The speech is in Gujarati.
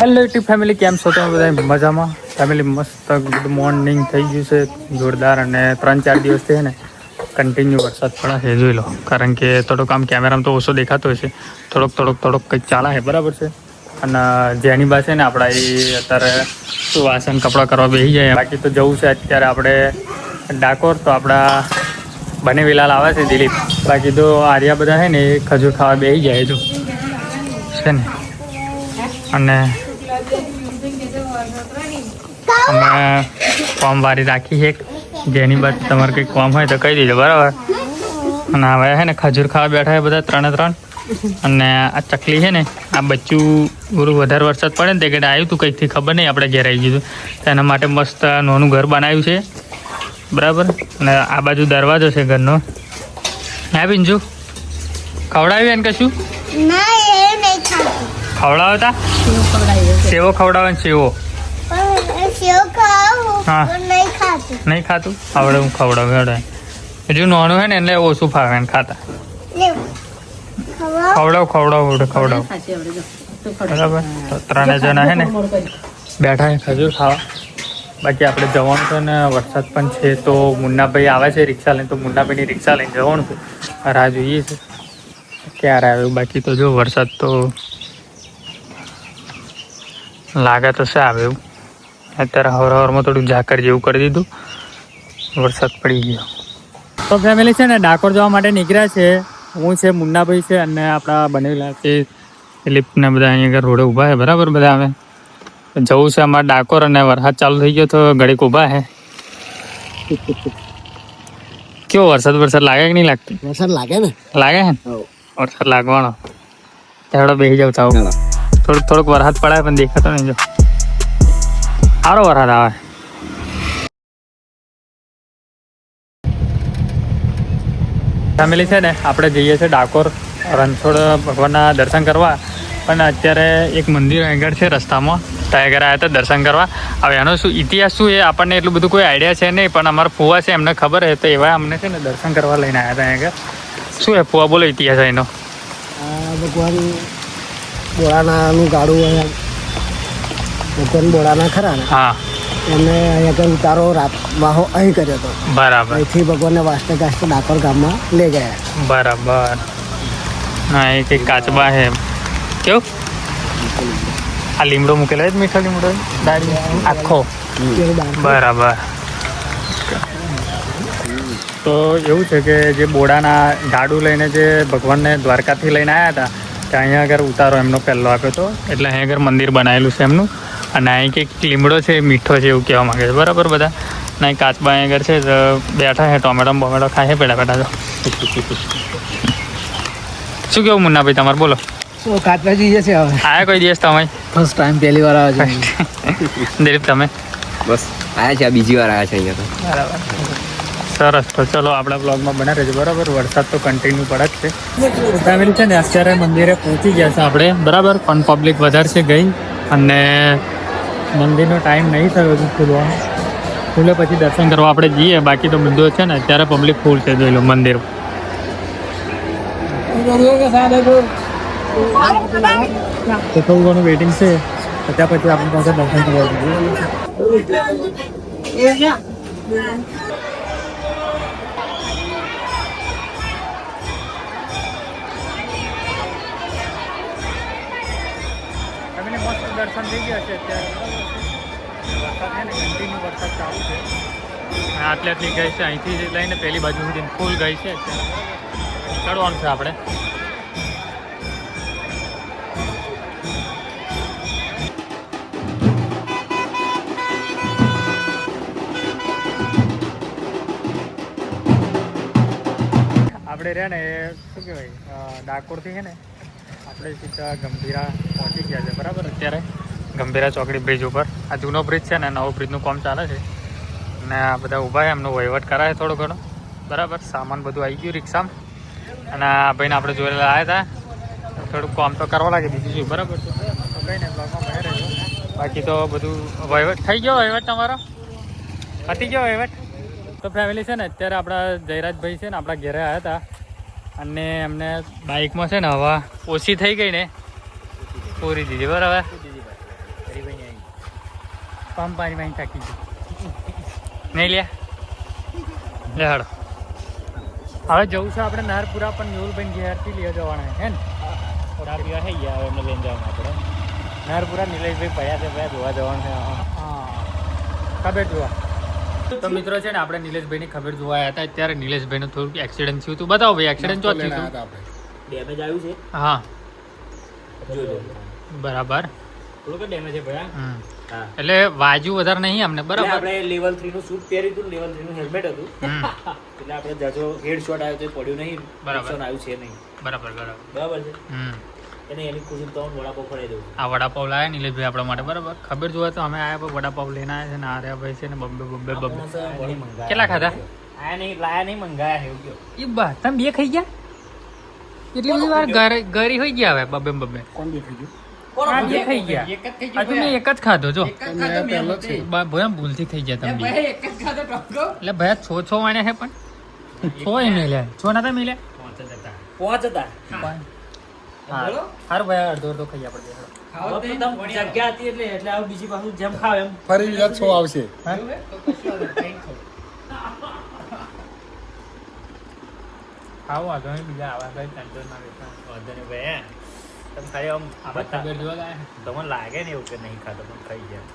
હેલો યુટ્યુબ ફેમિલી, કેમ છો તમે બધા? મજામાં? ફેમિલી મસ્ત ગુડ મોર્નિંગ થઈ ગયું છે જોરદાર. અને 3-4 દિવસથી છે ને કન્ટિન્યુ વરસાદ પડે છે, જોઈ લો. કારણ કે થોડોક આમ કેમેરામાં તો ઓછો દેખાતો હશે, થોડોક કંઈક ચાલે છે, બરાબર છે. અને જેની બા છે ને આપણા એ અત્યારે શું વાસણ કપડાં કરવા બેસી જાય. બાકી તો જવું છે અત્યારે આપણે ડાકોર, તો આપણા બને વિલાલ આવે છે દિલીપ. બાકી તો આર્યા બધા છે ને એ ખજૂર ખાવા બેસી જાય જો છે ને. અને અમે કોમ વારી રાખી છે, જેની બાદ તમારે કંઈક કોમ હોય તો કહી દેજો, બરાબર. અને હવે છે ને ખજૂર ખાવા બેઠા છે બધા 3-3. અને આ ચકલી છે ને, આ બચ્ચું પૂરું વધારે વરસાદ પડે ને તે ઘડે આવ્યું હતું કંઈકથી, ખબર નહીં, આપણે ઘેર આવી ગયું તો એના માટે મસ્ત નાનું ઘર બનાવ્યું છે, બરાબર. અને આ બાજુ દરવાજો છે ઘરનો. હા બિંજુ, ખવડાવ્યું એને કશું? ખવડાવો તા સેવો ખવડાવે ને સેવો. હા નહીં ખાતું, આવડે હું ખવડાવું. હજુ નાનું છે ને એટલે ઓછું ફાવે ને ખાતા. ખવડાવ બરાબર. તો 3 જણા છે ને બેઠા છે ખજૂર ખાવા. બાકી આપણે જવાનું છે ને, વરસાદ પણ છે તો મુન્નાભાઈ આવે છે રિક્ષા લઈને, તો મુન્નાભાઈની રિક્ષા લઈને જવાનું છે. રાહ જોઈએ છે ક્યારે આવ્યું. બાકી તો જો વરસાદ તો લાગે તો છે આવે એવું. અત્યારે હવારમાં થોડું ઝાકર જેવું કરી દીધું, વરસાદ પડી ગયો. તો ફેમિલી છે ને ડાકોર જવા માટે નીકળ્યા છે. હું છે, મુન્નાભાઈ છે, અને આપણા બનેલા છે દિલીપને બધા અહીંયા રોડે ઊભા છે, બરાબર. બધા અમે જવું છે અમારે ડાકોર, અને વરસાદ ચાલુ થઈ ગયો તો ઘડીક ઊભા છે. કેવો વરસાદ લાગે કે નહીં લાગતો? વરસાદ લાગે ને, લાગે છે ને, વરસાદ લાગવાનો. ત્યાં બેસી જાવ થાવ. થોડુંક વરસાદ પડાય પણ દેખાતો નહીં. જો સારો વરસાદ આવે. ફેમિલી છે ને આપણે જઈએ છીએ ડાકોર રણછોડ ભગવાનના દર્શન કરવા. પણ અત્યારે એક મંદિર આગળ છે રસ્તામાં, ત્યાં આગળ આવ્યા હતા દર્શન કરવા. હવે એનો શું ઇતિહાસ શું એ આપણને એટલું બધું કોઈ આઈડિયા છે નહીં, પણ અમારા ફુવા છે એમને ખબર છે, તો એવા અમને છે ને દર્શન કરવા લઈને આવ્યા હતા આગળ. શું છે ફુવા, બોલો ઇતિહાસ એનો? ભગવાન બોળાનાનું ગાડું, ભગવાન બોળાના ખરા ને, હા, એમને અહીંયા ઉતારો વાહો અહીં કર્યો હતો, બરાબર. અહીંથી ભગવાનને વાસ્તે ગાસ્તે ડાકોર ગામમાં લઈ ગયા, બરાબર. હા, એ કંઈક કાચબા છે. કેવું આ લીમડો મૂકેલો જ, મીઠો લીમડો આખો, બરાબર. તો એવું છે કે જે બોડાના ગાડું લઈને જે ભગવાનને દ્વારકાથી લઈને આવ્યા હતા, ત્યાં અહીંયા આગળ ઉતારો એમનો પહેલો આપ્યો હતો. એટલે અહીં આગળ મંદિર બનાવેલું છે એમનું. અને અહીં કંઈક લીમડો છે, મીઠો છે એવું કહેવા માંગે છે, બરાબર. બધા ના કાચબા અહીં આગળ છે તો બેઠા છે, ટોમેટો બોમેટો ખાય છે પેડા તો. શું કેવું મુન્નાભાઈ તમારે, બોલો? કાચવા જઈએ છે. હવે આયા કોઈ દિવસ તમે? ફર્સ્ટ ટાઈમ, પહેલી વાર આવે છે. દિલીપ તમે? બસ આયા છે, બીજી વાર આવ્યા છે અહીંયા તો. બરાબર, સરસ. તો ચલો આપણા બ્લોગમાં બના રહેજો, બરાબર. વરસાદ તો કન્ટિન્યુ પડે જ છે. ફેમિલી છે ને અત્યારે મંદિરે પહોંચી ગયા છે આપણે, બરાબર. પણ પબ્લિક વધારે છે ગઈ, અને મંદિરનો ટાઈમ નહીં થયો હજુ ખુલવાનો. ખુલે પછી દર્શન કરવા આપણે જઈએ. બાકી તો બધું છે ને અત્યારે પબ્લિક ફૂલ છે, જોઈ લો મંદિર. તો થોડું ઘણું વેઇટિંગ છે, ત્યાં પછી આપણી પાસે દર્શન કરવા જઈએ. મસ્ત દર્શન થઈ ગયા છે અત્યારે, વરસાદ છે ને કન્ટિન્યુ વરસાદ ચાલુ છે. આટલી ગઈ છે, અહીંથી લઈને પહેલી બાજુ સુધી ફૂલ ગઈ છે. ચડવાનું છે આપણે. આપણે રહ્યા ને એ શું કહેવાય, ડાકોરથી છે ને આપણે સીધા ગંભીરા પહોંચી ગયા છે, બરાબર. અત્યારે ગંભીરા ચોકડી બ્રિજ ઉપર. આ જૂનો બ્રિજ છે ને, નવો બ્રિજનું કામ ચાલે છે, અને આ બધા ઊભા છે, એમનો વહીવટ કરાય થોડો ઘણો, બરાબર. સામાન બધું આવી ગયું રિક્ષામાં, અને આ ભાઈને આપણે જોયેલા આવ્યા હતા. થોડુંક કામ તો કરવા લાગે, બીજું શું, બરાબર છે. તો કંઈ નહીં, બ્લોગમાં બને રહેજો. બાકી તો બધું વહીવટ થઈ ગયો. વહીવટ તમારો પતી ગયો વહીવટ. તો ફેમિલી છે ને અત્યારે આપણા જયરાજભાઈ છે ને આપણા ઘરે આવ્યા હતા, અને એમને બાઇકમાં છે ને હવા ઓછી થઈ ગઈ ને પૂરી દીધી, બરાબર. પંપ પાણી પાણી થાકી ગયું નહીં લે લે હાડો હવે જવું છે આપણે નારપુરા પણ મેહુલભાઈ ઘેરથી લઈ જવાના હે ને પીવા થઈ ગયા એમને લઈને જવાનું આપણે નારપુરા નિલેશભાઈ પડ્યા છે ભાઈ જોવા જવાનું છે હા ખબર જોવા તો મિત્રો છે ને આપણે નિલેશભાઈની ખબર જોવા આવ્યા હતા ત્યારે નિલેશભાઈનું થોડુંક એક્સિડન્ટ થયું હતું બતાવો ભાઈ એક્સિડન્ટ જો થયું હતું ડેમેજ આવ્યું છે હા જોજો બરાબર થોડુંક ડેમેજ છે ભાઈ હમ. હા એટલે વાજુ વધારે નહીં અમને એટલે બરાબર આપણે લેવલ 3 નું શૂટ પહેર્યું હતું લેવલ 3 નું હેલ્મેટ હતું હમ. એટલે આપણે જાજો હેડશોટ આવ્યો તો એ પડ્યું નહીં બરાબર. નુકસાન આવ્યું છે નહીં બરાબર બરાબર બરાબર છે હમ એને એની ખુશી તો વડાપાવ ખવડાવી દઉં આ વડાપાવ લાયા નિલેશભાઈ આપણા માટે બરાબર ખબર જોવા તો અમે આયા પણ વડાપાવ લઈને આવ્યા છે ને આ રહ્યા ભાઈ છે ને બબ્બે બબ્બે બબ્બે કેટલા ખાધા આયા નહીં લાયા નહીં મંગાયા એવું કયો એ બા તમે બે ખાઈ ગયા એટલી બધી વાર ગરી હોઈ ગયા હવે બબ્બે બબ્બે કોણ દેખી ગયું આ બે ખાઈ ગયા એક જ થઈ હજુ મેં એક જ ખાધો જો પહેલો છે ભયા ભૂલથી ખાઈ ગયા તમે બે. એટલે ભયા છો વાણ્યા છે પણ છો એ મેલ્યા છો ના મેલ્યા પહોંચ હતા સારું ભાઈ અડધો અડધો ખાઈ આપણે જગ્યા હતી એટલે આવું બીજી પાછું જેમ ખાવ એમ ફરી બીજા 6 આવશે ખાવ વાંધો નહીં બીજા આવા કઈ ટેન્શન ના લેતા વાંધો નહીં ભાઈ તમે ખાલી આમ આપણે ખબર જોવા ગયા તમને લાગે ને એવું કે નહીં ખાતો પણ ખાઈ ગયા